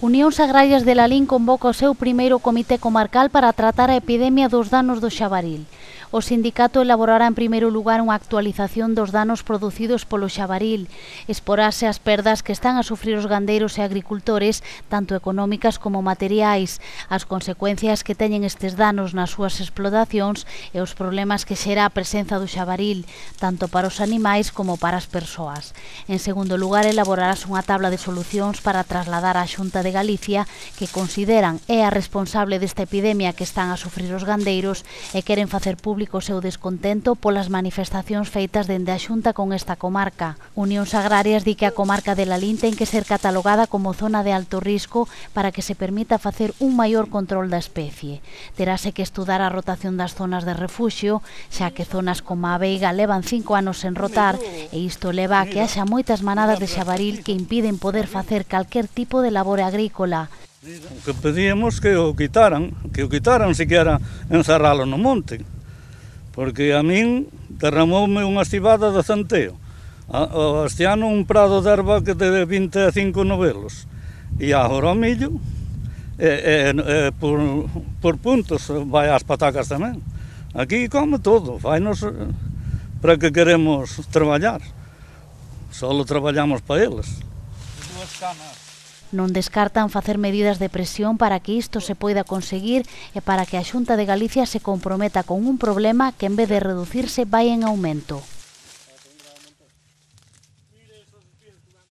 Unións Agrarias de Lalín convoca o seu primeiro comité comarcal para tratar a epidemia dos danos do xabaril. O sindicato elaborará en primeiro lugar unha actualización dos danos producidos polo xabaril. Exporase as perdas que están a sufrir os gandeiros e agricultores, tanto económicas como materiais, as consecuencias que teñen estes danos nas súas explotacións e os problemas que xera a presenza do xabaril, tanto para os animais como para as persoas. En segundo lugar, elaborarás unha tabla de solucións para trasladar á Xunta de Galicia, que consideran é a responsable desta epidemia que están a sufrir os gandeiros e queren facer público o seu descontento polas manifestacións feitas dende a Xunta con esta comarca. Unións Agrarias di que a comarca de Lalín ten que ser catalogada como zona de alto risco para que se permita facer un maior control da especie. Terase que estudar a rotación das zonas de refuxio, xa que zonas como a Veiga levan 5 anos sen rotar e isto leva a que haxa moitas manadas de xabaril que impiden poder facer calquer tipo de labor agrícola. O que pedíamos que o quitaran siquiera encerralo no monte, porque a min derramoume unha estibada de centeo. Este ano un prado de erva que de 25 novelos, e agora o millo, por puntos vai ás patacas tamén. Aquí come todo, fainos para que queremos traballar, só traballamos para eles. Non descartan facer medidas de presión para que isto se poida conseguir e para que a Xunta de Galicia se comprometa con un problema que en vez de reducirse vai en aumento.